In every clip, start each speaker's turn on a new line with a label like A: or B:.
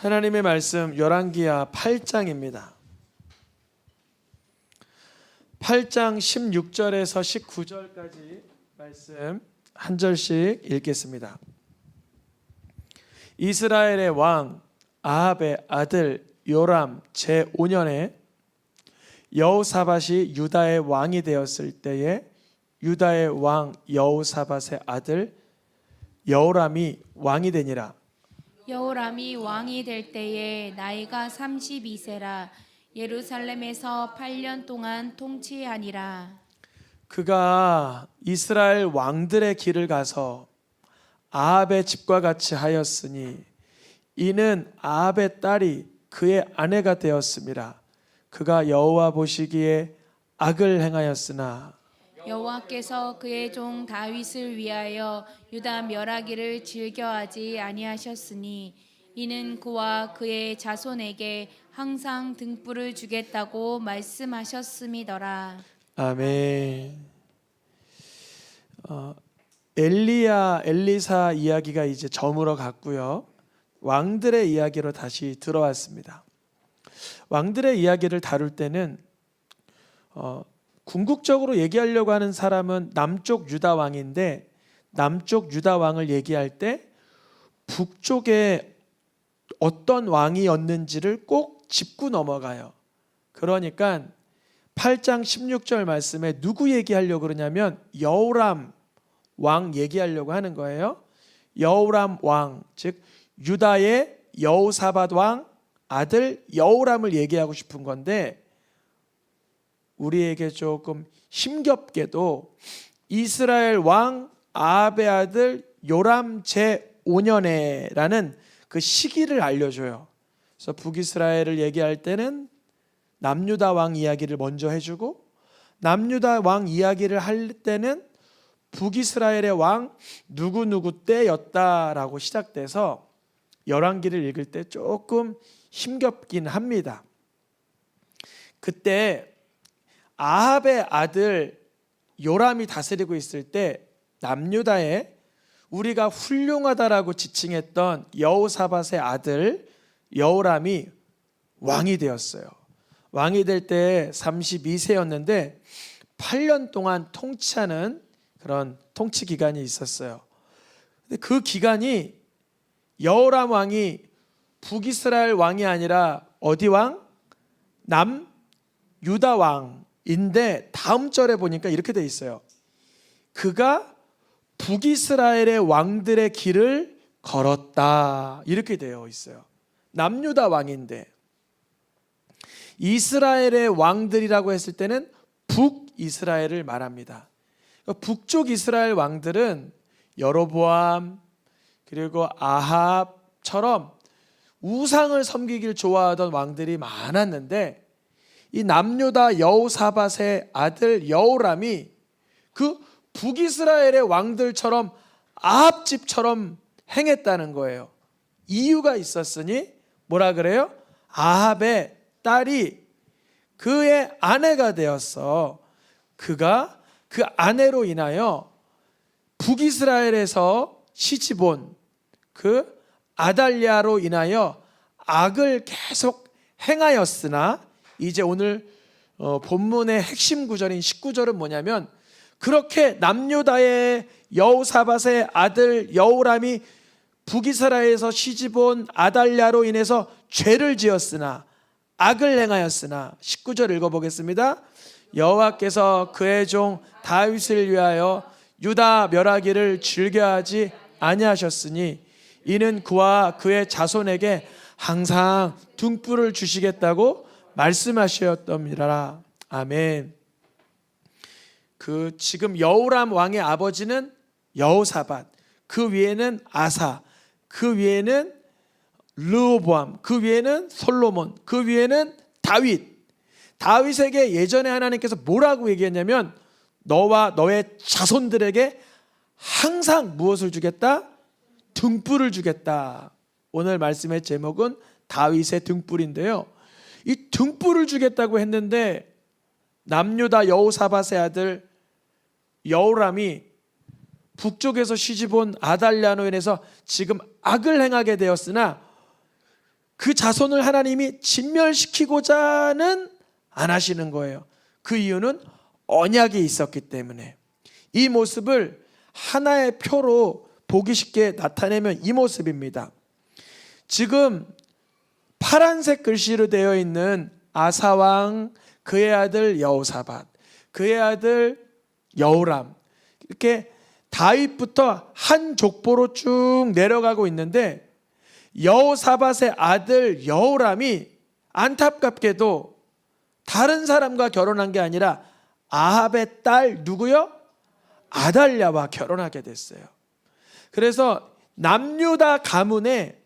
A: 하나님의 말씀 열왕기하 8장입니다. 8장 16절에서 19절까지 말씀 한 절씩 읽겠습니다. 이스라엘의 왕 아합의 아들 요람 제5년에 여호사밧이 유다의 왕이 되었을 때에 유다의 왕 여호사밧의 아들 여호람이 왕이 되니라.
B: 여호람이 왕이 될 때에 나이가 32세라 예루살렘에서 8년 동안 통치하니라.
A: 그가 이스라엘 왕들의 길을 가서 아합의 집과 같이 하였으니 이는 아합의 딸이 그의 아내가 되었음이라. 그가 여호와 보시기에 악을 행하였으나
B: 여호와께서 그의 종 다윗을 위하여 유다 멸하기를 즐겨하지 아니하셨으니 이는 그와 그의 자손에게 항상 등불을 주겠다고 말씀하셨음이더라.
A: 아멘. 엘리사 이야기가 이제 저물어 갔고요. 왕들의 이야기로 다시 들어왔습니다. 왕들의 이야기를 다룰 때는 궁극적으로 얘기하려고 하는 사람은 남쪽 유다 왕인데 남쪽 유다 왕을 얘기할 때 북쪽에 어떤 왕이었는지를 꼭 짚고 넘어가요. 그러니까 8장 16절 말씀에 누구 얘기하려고 그러냐면 여호람 왕 얘기하려고 하는 거예요. 여호람 왕, 즉 유다의 여호사밧 왕 아들 여호람을 얘기하고 싶은 건데 우리에게 조금 힘겹게도 이스라엘 왕 아합의 아들 요람 제5년에라는 그 시기를 알려줘요. 그래서 북이스라엘을 얘기할 때는 남유다 왕 이야기를 먼저 해주고 남유다 왕 이야기를 할 때는 북이스라엘의 왕 누구누구 때였다라고 시작돼서 열왕기를 읽을 때 조금 힘겹긴 합니다. 그때 아합의 아들 요람이 다스리고 있을 때 남유다에 우리가 훌륭하다라고 지칭했던 여호사밧의 아들 여호람이 왕이 되었어요. 왕이 될 때 32세였는데 8년 동안 통치하는 그런 통치 기간이 있었어요. 근데 그 기간이 여호람 왕이 북이스라엘 왕이 아니라 어디 왕? 남유다 왕인데 다음 절에 보니까 이렇게 돼 있어요. 그가 북이스라엘의 왕들의 길을 걸었다 이렇게 되어 있어요. 남유다 왕인데 이스라엘의 왕들이라고 했을 때는 북이스라엘을 말합니다. 북쪽 이스라엘 왕들은 여로보암 그리고 아합처럼 우상을 섬기길 좋아하던 왕들이 많았는데 이 남유다 여호사밧의 아들 여호람이 그 북이스라엘의 왕들처럼 아합 집처럼 행했다는 거예요. 이유가 있었으니 뭐라 그래요? 아합의 딸이 그의 아내가 되었어. 그가 그 아내로 인하여 북이스라엘에서 시집온 그 아달랴로 인하여 악을 계속 행하였으나 이제 오늘 본문의 핵심 구절인 19절은 뭐냐면 그렇게 남유다의 여호사밧의 아들 여호람이 북이스라엘에서 시집온 아달랴로 인해서 죄를 지었으나 악을 행하였으나 19절 읽어보겠습니다. 여호와께서 그의 종 다윗을 위하여 유다 멸하기를 즐겨하지 아니하셨으니 이는 그와 그의 자손에게 항상 등불을 주시겠다고 말씀하셨더니라. 아멘. 그 지금 여호람 왕의 아버지는 여호사밧, 그 위에는 아사, 그 위에는 르호보암, 그 위에는 솔로몬, 그 위에는 다윗. 다윗에게 예전에 하나님께서 뭐라고 얘기했냐면 너와 너의 자손들에게 항상 무엇을 주겠다? 등불을 주겠다. 오늘 말씀의 제목은 다윗의 등불인데요. 이 등불을 주겠다고 했는데 남유다 여호사밧의 아들 여호람이 북쪽에서 시집온 아달랴로 인해서 지금 악을 행하게 되었으나 그 자손을 하나님이 진멸시키고자는 안 하시는 거예요. 그 이유는 언약이 있었기 때문에. 이 모습을 하나의 표로 보기 쉽게 나타내면 이 모습입니다. 지금 파란색 글씨로 되어 있는 아사왕, 그의 아들 여호사밧, 그의 아들 여호람, 이렇게 다윗부터 한 족보로 쭉 내려가고 있는데, 여호사밧의 아들 여호람이 안타깝게도 다른 사람과 결혼한 게 아니라 아합의 딸 누구요? 아달랴와 결혼하게 됐어요. 그래서 남유다 가문에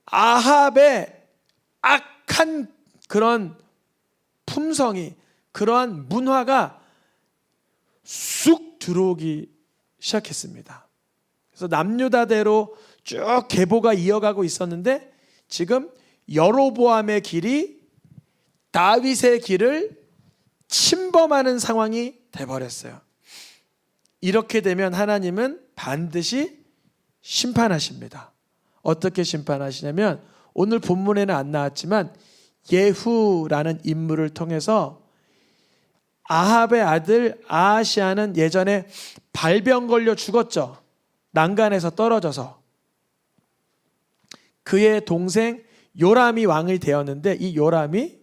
A: 아합의 악한 그런 품성이, 그러한 문화가 쑥 들어오기 시작했습니다. 그래서 남유다대로 쭉 계보가 이어가고 있었는데, 지금 여로보암의 길이 다윗의 길을 침범하는 상황이 돼버렸어요. 이렇게 되면 하나님은 반드시 심판하십니다. 어떻게 심판하시냐면, 오늘 본문에는 안 나왔지만 예후라는 인물을 통해서 아합의 아들 아하시아는 예전에 발병 걸려 죽었죠. 난간에서 떨어져서. 그의 동생 요람이 왕이 되었는데, 이 요람이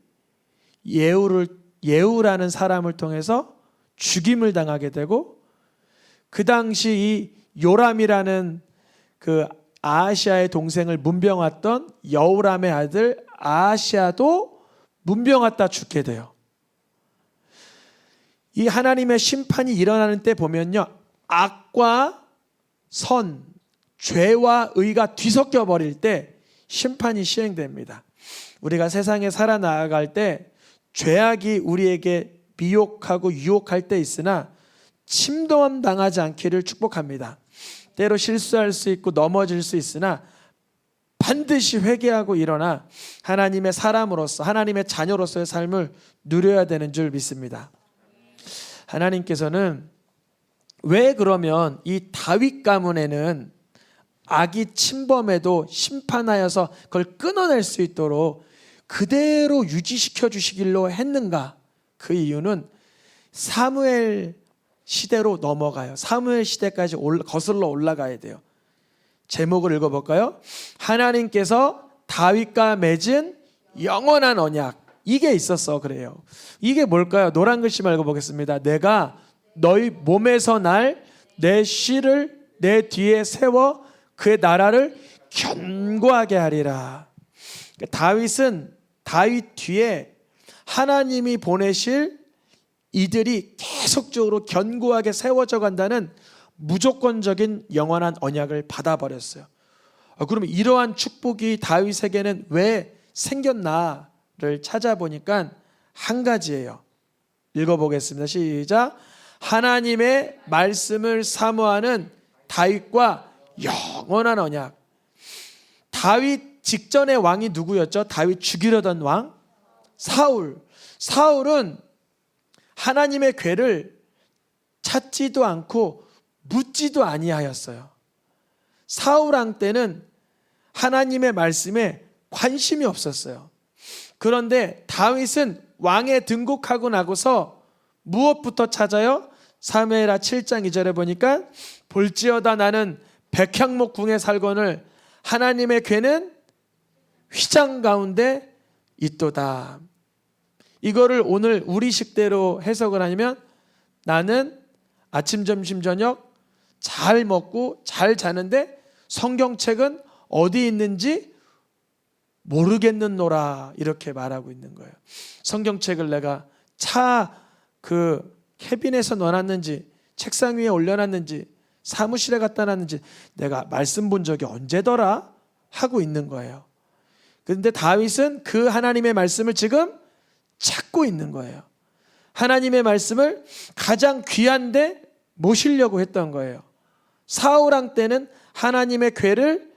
A: 예후라는 사람을 통해서 죽임을 당하게 되고, 그 당시 이 요람이라는 그 아하시아의 동생을 문병했던 여호람의 아들 아하시아도 문병했다 죽게 돼요. 이 하나님의 심판이 일어나는 때 보면요, 악과 선, 죄와 의가 뒤섞여 버릴 때 심판이 시행됩니다. 우리가 세상에 살아나갈 때 죄악이 우리에게 미혹하고 유혹할 때 있으나 침범 당하지 않기를 축복합니다. 때로 실수할 수 있고 넘어질 수 있으나 반드시 회개하고 일어나 하나님의 사람으로서, 하나님의 자녀로서의 삶을 누려야 되는 줄 믿습니다. 하나님께서는 왜 그러면 이 다윗 가문에는 악이 침범해도 심판하여서 그걸 끊어낼 수 있도록 그대로 유지시켜 주시길로 했는가? 그 이유는 사무엘 시대로 넘어가요. 사무엘 시대까지 거슬러 올라가야 돼요. 제목을 읽어볼까요? 하나님께서 다윗과 맺은 영원한 언약. 이게 있었어. 그래요. 이게 뭘까요? 노란 글씨만 읽어보겠습니다. 내가 너희 몸에서 날 내 씨를 내 뒤에 세워 그의 나라를 견고하게 하리라. 다윗은 다윗 뒤에 하나님이 보내실 이들이 계속적으로 견고하게 세워져 간다는 무조건적인 영원한 언약을 받아버렸어요. 그러면 이러한 축복이 다윗에게는 왜 생겼나를 찾아보니까 한 가지예요. 읽어보겠습니다. 시작. 하나님의 말씀을 사모하는 다윗과 영원한 언약. 다윗 직전의 왕이 누구였죠? 다윗 죽이려던 왕? 사울. 사울은 하나님의 궤를 찾지도 않고 묻지도 아니하였어요. 사울 왕 때는 하나님의 말씀에 관심이 없었어요. 그런데 다윗은 왕에 등극하고 나고서 무엇부터 찾아요? 사무엘하 7장 2절에 보니까 볼지어다 나는 백향목 궁에 살거늘 하나님의 궤는 휘장 가운데 있도다. 이거를 오늘 우리식대로 해석을 하면, 나는 아침 점심 저녁 잘 먹고 잘 자는데 성경책은 어디 있는지 모르겠는노라, 이렇게 말하고 있는 거예요. 성경책을 내가 차 그 캐빈에서 넣어놨는지, 책상 위에 올려놨는지, 사무실에 갖다 놨는지 내가 말씀 본 적이 언제더라 하고 있는 거예요. 그런데 다윗은 그 하나님의 말씀을 지금 찾고 있는 거예요. 하나님의 말씀을 가장 귀한데 모시려고 했던 거예요. 사울 왕 때는 하나님의 궤를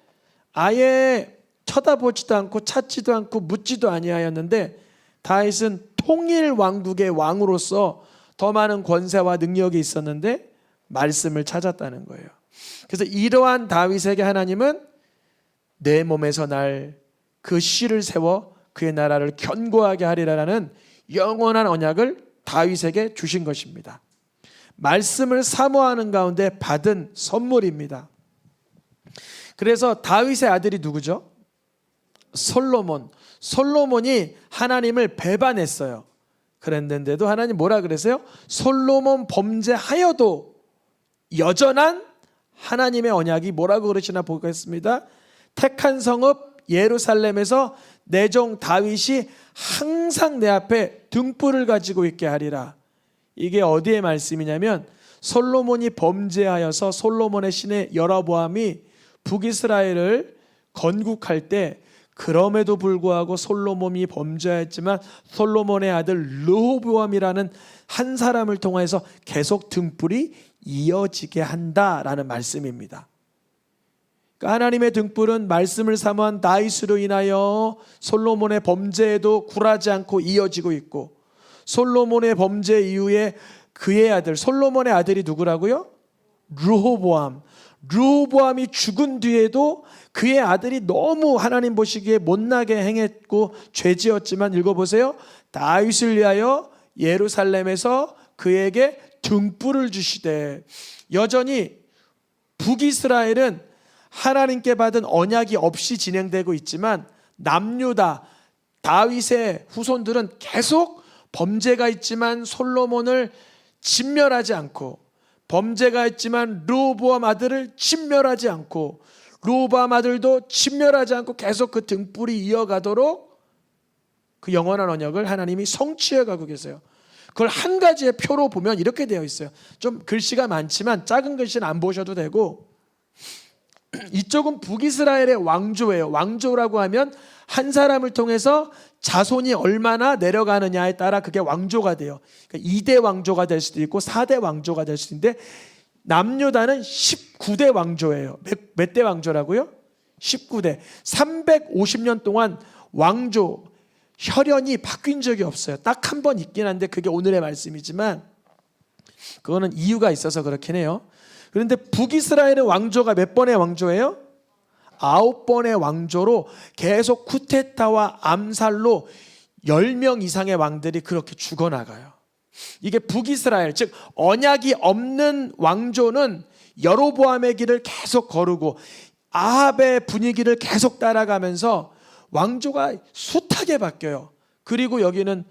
A: 아예 쳐다보지도 않고 찾지도 않고 묻지도 아니하였는데, 다윗은 통일 왕국의 왕으로서 더 많은 권세와 능력이 있었는데 말씀을 찾았다는 거예요. 그래서 이러한 다윗에게 하나님은 내 몸에서 날 그 씨를 세워 그의 나라를 견고하게 하리라라는 영원한 언약을 다윗에게 주신 것입니다. 말씀을 사모하는 가운데 받은 선물입니다. 그래서 다윗의 아들이 누구죠? 솔로몬. 솔로몬이 하나님을 배반했어요. 그랬는데도 하나님 뭐라 그랬어요? 솔로몬 범죄하여도 여전한 하나님의 언약이 뭐라고 그러시나 보겠습니다. 택한 성읍 예루살렘에서 내 종 다윗이 항상 내 앞에 등불을 가지고 있게 하리라. 이게 어디의 말씀이냐면 솔로몬이 범죄하여서 솔로몬의 신의 여로보암이 북이스라엘을 건국할 때 그럼에도 불구하고 솔로몬이 범죄했지만 솔로몬의 아들 르호보암이라는 한 사람을 통해서 계속 등불이 이어지게 한다라는 말씀입니다. 그러니까 하나님의 등불은 말씀을 사모한 다윗으로 인하여 솔로몬의 범죄에도 굴하지 않고 이어지고 있고, 솔로몬의 범죄 이후에 그의 아들, 솔로몬의 아들이 누구라고요? 르호보암. 르호보암이 죽은 뒤에도 그의 아들이 너무 하나님 보시기에 못나게 행했고 죄지었지만 읽어보세요. 다윗을 위하여 예루살렘에서 그에게 등불을 주시되, 여전히 북이스라엘은 하나님께 받은 언약이 없이 진행되고 있지만 남유다 다윗의 후손들은 계속 범죄가 있지만 솔로몬을 진멸하지 않고, 범죄가 있지만 르호보암 아들을 진멸하지 않고, 르호보암 아들도 진멸하지 않고 계속 그 등불이 이어가도록 그 영원한 언약을 하나님이 성취해 가고 계세요. 그걸 한 가지의 표로 보면 이렇게 되어 있어요. 좀 글씨가 많지만 작은 글씨는 안 보셔도 되고, 이쪽은 북이스라엘의 왕조예요. 왕조라고 하면 한 사람을 통해서 자손이 얼마나 내려가느냐에 따라 그게 왕조가 돼요. 그러니까 2대 왕조가 될 수도 있고 4대 왕조가 될 수도 있는데, 남유다는 19대 왕조예요. 몇 대 왕조라고요? 19대. 350년 동안 왕조 혈연이 바뀐 적이 없어요. 딱 한 번 있긴 한데 그게 오늘의 말씀이지만 그거는 이유가 있어서 그렇긴 해요. 그런데 북이스라엘의 왕조가 몇 번의 왕조예요? 9번의 왕조로 계속 쿠데타와 암살로 10명 이상의 왕들이 그렇게 죽어나가요. 이게 북이스라엘, 즉 언약이 없는 왕조는 여로보암의 길을 계속 거르고 아합의 분위기를 계속 따라가면서 왕조가 숱하게 바뀌어요. 그리고 여기는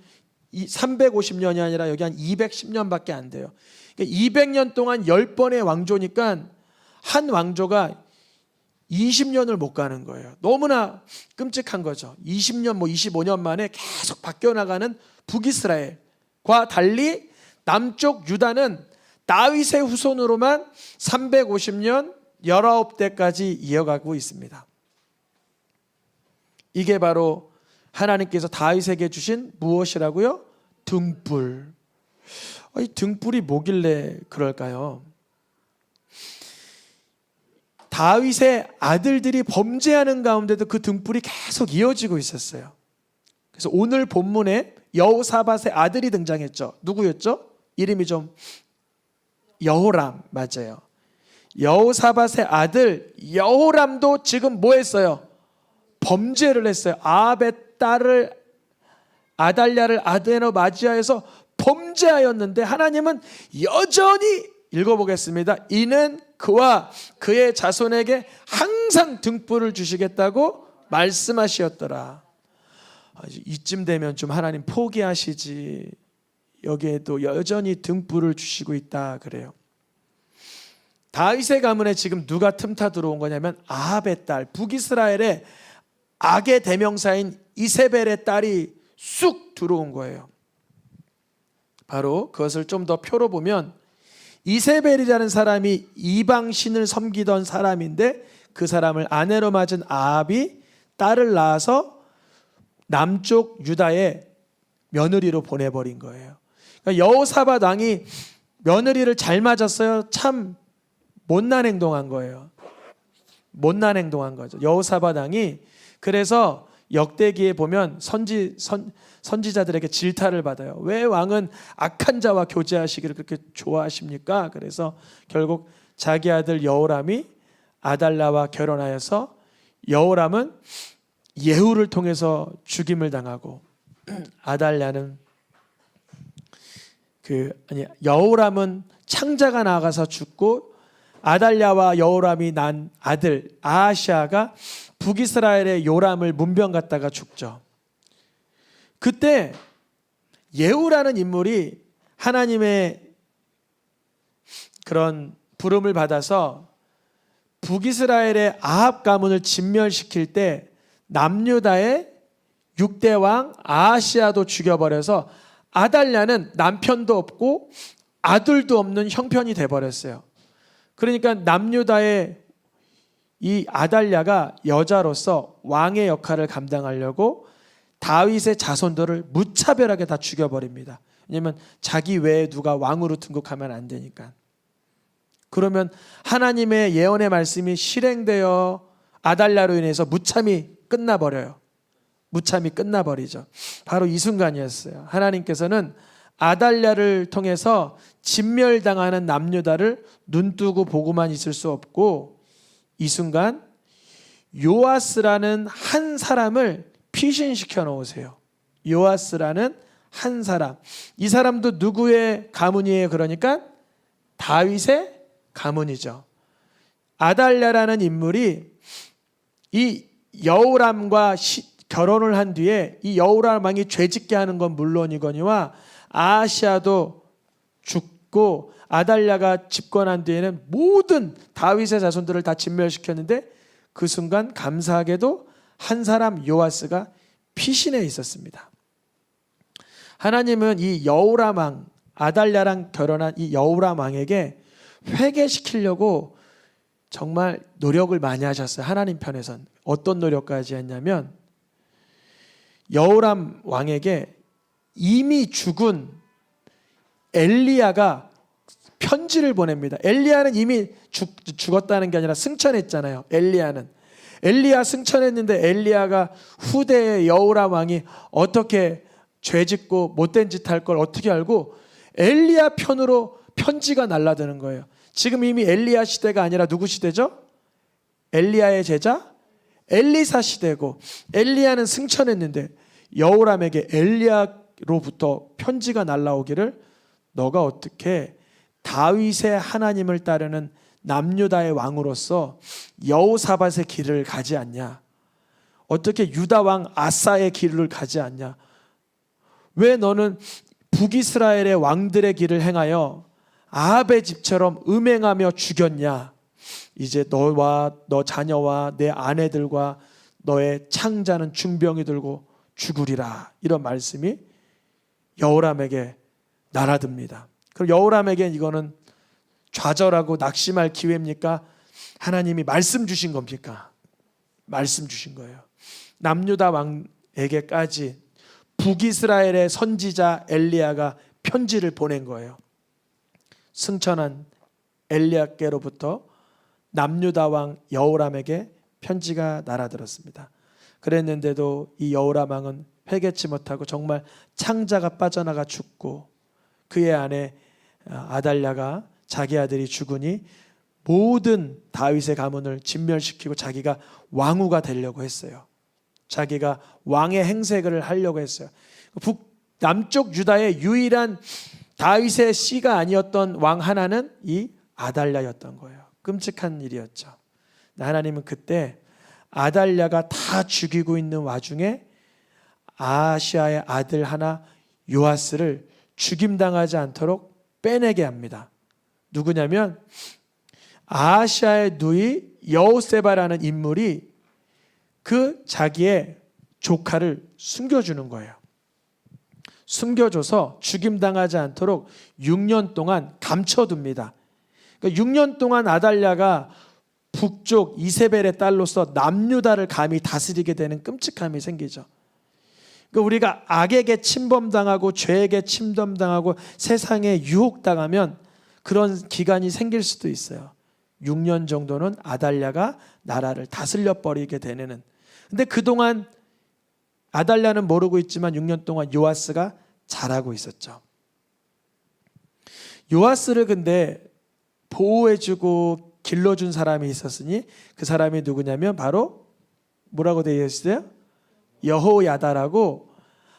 A: 350년이 아니라 여기 한 210년밖에 안 돼요. 200년 동안 10번의 왕조니까 한 왕조가 20년을 못 가는 거예요. 너무나 끔찍한 거죠. 20년, 25년 만에 계속 바뀌어나가는 북이스라엘과 달리 남쪽 유다는 다윗의 후손으로만 350년 19대까지 이어가고 있습니다. 이게 바로 하나님께서 다윗에게 주신 무엇이라고요? 등불. 이 등불이 뭐길래 그럴까요? 다윗의 아들들이 범죄하는 가운데도 그 등불이 계속 이어지고 있었어요. 그래서 오늘 본문에 여호사밧의 아들이 등장했죠. 누구였죠? 이름이 좀 여호람, 맞아요. 여호사밧의 아들 여호람도 지금 뭐 했어요? 범죄를 했어요. 아합의 딸을 아달랴를 아드에너 맞이하여서 범죄하였는데 하나님은 여전히, 읽어보겠습니다. 이는 그와 그의 자손에게 항상 등불을 주시겠다고 말씀하시었더라. 이쯤 되면 좀 하나님 포기하시지, 여기에도 여전히 등불을 주시고 있다 그래요. 다윗의 가문에 지금 누가 틈타 들어온 거냐면 아합의 딸, 북이스라엘의 악의 대명사인 이세벨의 딸이 쑥 들어온 거예요. 바로 그것을 좀 더 표로 보면 이세벨이라는 사람이 이방신을 섬기던 사람인데 그 사람을 아내로 맞은 아합이 딸을 낳아서 남쪽 유다의 며느리로 보내버린 거예요. 그러니까 여호사밧 왕이 며느리를 잘 맞았어요? 참 못난 행동한 거예요. 못난 행동한 거죠. 여호사밧 왕이. 그래서 역대기에 보면 선지자들에게 질타를 받아요. 왜 왕은 악한 자와 교제하시기를 그렇게 좋아하십니까? 그래서 결국 자기 아들 여호람이 아달랴와 결혼하여서 여호람은 예후를 통해서 죽임을 당하고 아달랴는 여호람은 창자가 나가서 죽고 아달랴와 여호람이 난 아들 아하시아가 북이스라엘의 요람을 문병 갔다가 죽죠. 그때 예후라는 인물이 하나님의 그런 부름을 받아서 북이스라엘의 아합 가문을 진멸시킬 때 남유다의 6대 왕 아하시아도 죽여버려서 아달랴는 남편도 없고 아들도 없는 형편이 돼버렸어요. 그러니까 남유다의 이 아달랴가 여자로서 왕의 역할을 감당하려고 다윗의 자손들을 무차별하게 다 죽여버립니다. 왜냐하면 자기 외에 누가 왕으로 등극하면 안 되니까. 그러면 하나님의 예언의 말씀이 실행되어 아달랴로 인해서 무참히 끝나버려요. 무참히 끝나버리죠. 바로 이 순간이었어요. 하나님께서는 아달랴를 통해서 진멸당하는 남유다를 눈뜨고 보고만 있을 수 없고 이 순간 요아스라는 한 사람을 피신시켜 놓으세요. 요아스라는 한 사람. 이 사람도 누구의 가문이에요? 그러니까 다윗의 가문이죠. 아달랴라는 인물이 이 여호람과 결혼을 한 뒤에 이 여호람 왕이 죄짓게 하는 건 물론이거니와 아하시아도 죽고 아달랴가 집권한 뒤에는 모든 다윗의 자손들을 다 진멸시켰는데 그 순간 감사하게도 한 사람 요아스가 피신해 있었습니다. 하나님은 이 여호람 왕 아달랴랑 결혼한 이 여호람 왕에게 회개시키려고 정말 노력을 많이 하셨어요. 하나님 편에선 어떤 노력까지 했냐면 여호람 왕에게 이미 죽은 엘리야가 편지를 보냅니다. 엘리야는 이미 죽었다는 게 아니라 승천했잖아요. 엘리야 승천했는데 엘리야가 후대의 여호람 왕이 어떻게 죄짓고 못된 짓 할 걸 어떻게 알고 엘리야 편으로 편지가 날라드는 거예요. 지금 이미 엘리야 시대가 아니라 누구 시대죠? 엘리야의 제자 엘리사 시대고 엘리야는 승천했는데 여호람에게 엘리야로부터 편지가 날라오기를 너가 어떻게 다윗의 하나님을 따르는 남유다의 왕으로서 여호사밧의 길을 가지 않냐? 어떻게 유다 왕 아사의 길을 가지 않냐? 왜 너는 북이스라엘의 왕들의 길을 행하여 아합의 집처럼 음행하며 죽였냐? 이제 너와 너 자녀와 내 아내들과 너의 창자는 중병이 들고 죽으리라. 이런 말씀이 여호람에게 날아듭니다. 그럼 여호람에게 이거는 좌절하고 낙심할 기회입니까? 하나님이 말씀 주신 겁니까? 말씀 주신 거예요. 남유다 왕에게까지 북이스라엘의 선지자 엘리야가 편지를 보낸 거예요. 승천한 엘리야께로부터 남유다 왕 여호람에게 편지가 날아들었습니다. 그랬는데도 이 여호람 왕은 회개치 못하고 정말 창자가 빠져나가 죽고 그의 아내 아달랴가 자기 아들이 죽으니 모든 다윗의 가문을 진멸시키고 자기가 왕후가 되려고 했어요. 자기가 왕의 행색을 하려고 했어요. 남쪽 유다의 유일한 다윗의 씨가 아니었던 왕 하나는 이 아달랴였던 거예요. 끔찍한 일이었죠. 하나님은 그때 아달랴가 다 죽이고 있는 와중에 아하시아의 아들 하나 요아스를 죽임당하지 않도록 빼내게 합니다. 누구냐면 아하시아의 누이 여호세바라는 인물이 그 자기의 조카를 숨겨주는 거예요. 숨겨줘서 죽임당하지 않도록 6년 동안 감춰둡니다. 그러니까 6년 동안 아달랴가 북쪽 이세벨의 딸로서 남유다를 감히 다스리게 되는 끔찍함이 생기죠. 그러니까 우리가 악에게 침범당하고 죄에게 침범당하고 세상에 유혹당하면 그런 기간이 생길 수도 있어요. 6년 정도는 아달랴가 나라를 다스려 버리게 되는. 근데 그동안 아달랴는 모르고 있지만 6년 동안 요아스가 잘하고 있었죠. 요아스를 근데 보호해주고 길러준 사람이 있었으니 그 사람이 누구냐면 바로 뭐라고 되어 있어요? 여호야다라고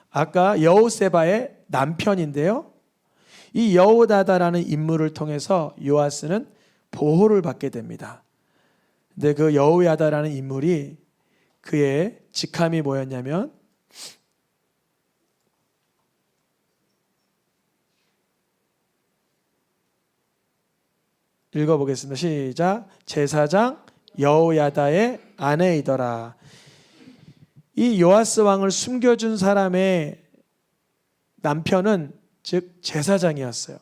A: 아까 여호세바의 남편인데요. 이 여호야다라는 인물을 통해서 요아스는 보호를 받게 됩니다. 근데 그 여호야다라는 인물이 그의 직함이 뭐였냐면 읽어보겠습니다. 시작. 제사장 여호야다의 아내이더라. 이 요아스 왕을 숨겨준 사람의 남편은 즉 제사장이었어요.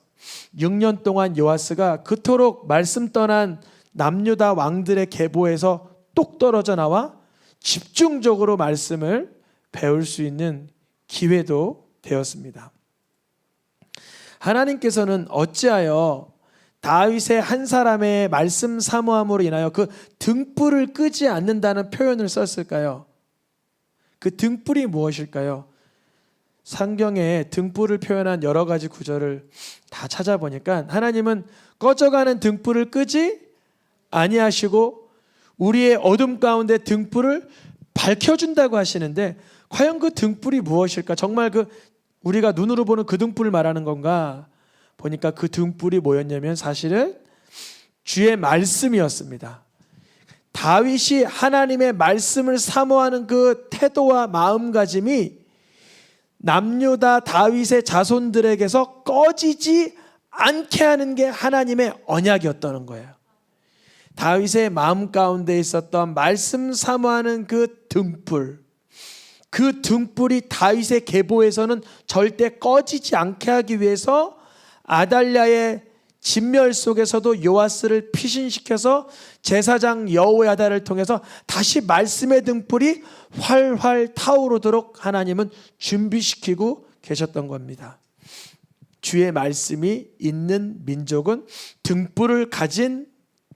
A: 6년 동안 요아스가 그토록 말씀 떠난 남유다 왕들의 계보에서 똑 떨어져 나와 집중적으로 말씀을 배울 수 있는 기회도 되었습니다. 하나님께서는 어찌하여 다윗의 한 사람의 말씀 사모함으로 인하여 그 등불을 끄지 않는다는 표현을 썼을까요? 그 등불이 무엇일까요? 성경에 등불을 표현한 여러 가지 구절을 다 찾아보니까 하나님은 꺼져가는 등불을 끄지 아니하시고 우리의 어둠 가운데 등불을 밝혀준다고 하시는데 과연 그 등불이 무엇일까? 정말 그 우리가 눈으로 보는 그 등불을 말하는 건가? 보니까 그 등불이 뭐였냐면 사실은 주의 말씀이었습니다. 다윗이 하나님의 말씀을 사모하는 그 태도와 마음가짐이 남유다 다윗의 자손들에게서 꺼지지 않게 하는 게 하나님의 언약이었다는 거예요. 다윗의 마음 가운데 있었던 말씀 사모하는 그 등불, 그 등불이 다윗의 계보에서는 절대 꺼지지 않게 하기 위해서 아달랴의 진멸 속에서도 요아스를 피신시켜서 제사장 여호야다를 통해서 다시 말씀의 등불이 활활 타오르도록 하나님은 준비시키고 계셨던 겁니다. 주의 말씀이 있는 민족은 등불을 가진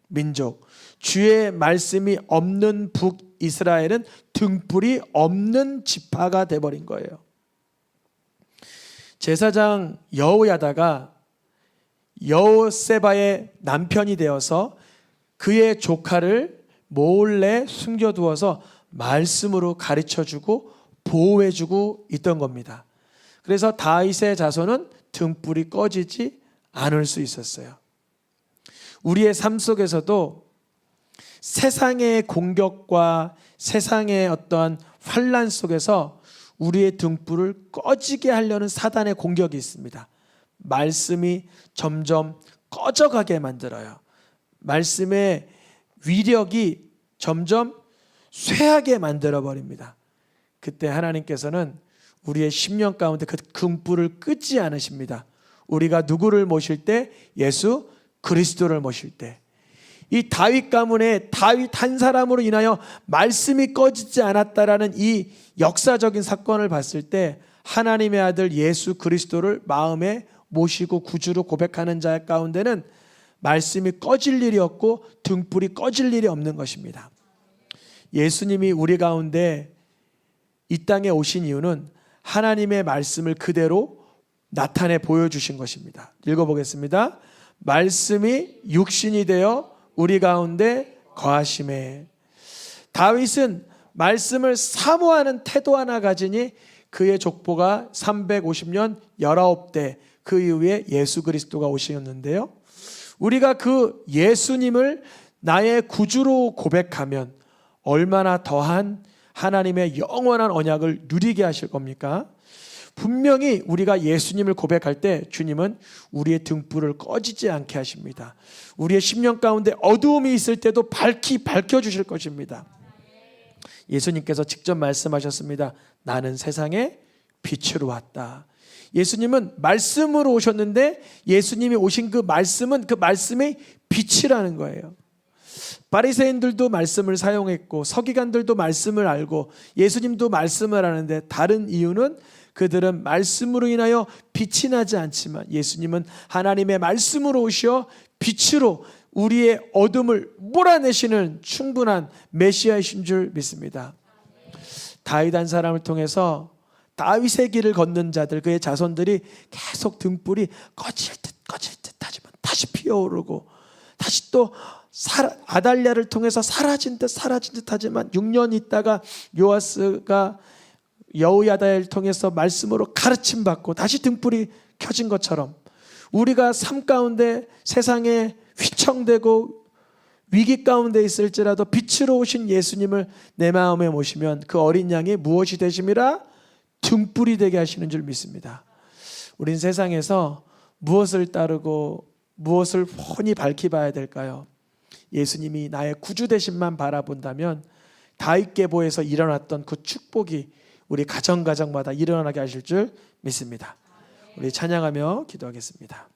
A: 민족, 주의 말씀이 없는 북이스라엘은 등불이 없는 지파가 돼버린 거예요. 제사장 여호야다가 여호세바의 남편이 되어서 그의 조카를 몰래 숨겨두어서 말씀으로 가르쳐주고 보호해주고 있던 겁니다. 그래서 다윗의 자손은 등불이 꺼지지 않을 수 있었어요. 우리의 삶 속에서도 세상의 공격과 세상의 어떤 환난 속에서 우리의 등불을 꺼지게 하려는 사단의 공격이 있습니다. 말씀이 점점 꺼져가게 만들어요. 말씀의 위력이 점점 쇠하게 만들어버립니다. 그때 하나님께서는 우리의 심령 가운데 그 등불을 끄지 않으십니다. 우리가 누구를 모실 때? 예수 그리스도를 모실 때. 이 다윗 가문에 다윗 한 사람으로 인하여 말씀이 꺼지지 않았다라는 이 역사적인 사건을 봤을 때 하나님의 아들 예수 그리스도를 마음에 모시고 구주로 고백하는 자 가운데는 말씀이 꺼질 일이 없고 등불이 꺼질 일이 없는 것입니다. 예수님이 우리 가운데 이 땅에 오신 이유는 하나님의 말씀을 그대로 나타내 보여주신 것입니다. 읽어보겠습니다. 말씀이 육신이 되어 우리 가운데 거하심에. 다윗은 말씀을 사모하는 태도 하나 가지니 그의 족보가 350년 19대 그 이후에 예수 그리스도가 오셨는데요. 우리가 그 예수님을 나의 구주로 고백하면 얼마나 더한 하나님의 영원한 언약을 누리게 하실 겁니까? 분명히 우리가 예수님을 고백할 때 주님은 우리의 등불을 꺼지지 않게 하십니다. 우리의 심령 가운데 어두움이 있을 때도 밝혀주실 것입니다. 예수님께서 직접 말씀하셨습니다. 나는 세상에 빛으로 왔다. 예수님은 말씀으로 오셨는데 예수님이 오신 그 말씀은 그 말씀의 빛이라는 거예요. 바리새인들도 말씀을 사용했고 서기관들도 말씀을 알고 예수님도 말씀을 하는데 다른 이유는 그들은 말씀으로 인하여 빛이 나지 않지만 예수님은 하나님의 말씀으로 오시어 빛으로 우리의 어둠을 몰아내시는 충분한 메시아이신 줄 믿습니다. 다윗 한 사람을 통해서 다윗의 길을 걷는 자들 그의 자손들이 계속 등불이 꺼질 듯 하지만 다시 피어오르고 다시 또 아달랴를 통해서 사라진 듯 하지만 6년 있다가 요아스가 여호야다를 통해서 말씀으로 가르침 받고 다시 등불이 켜진 것처럼 우리가 삶 가운데 세상에 휘청대고 위기 가운데 있을지라도 빛으로 오신 예수님을 내 마음에 모시면 그 어린 양이 무엇이 되심이라? 등불이 되게 하시는 줄 믿습니다. 우린 세상에서 무엇을 따르고 무엇을 훤히 밝히 봐야 될까요? 예수님이 나의 구주 되심만 바라본다면 다윗 계보에서 일어났던 그 축복이 우리 가정마다 일어나게 하실 줄 믿습니다. 우리 찬양하며 기도하겠습니다.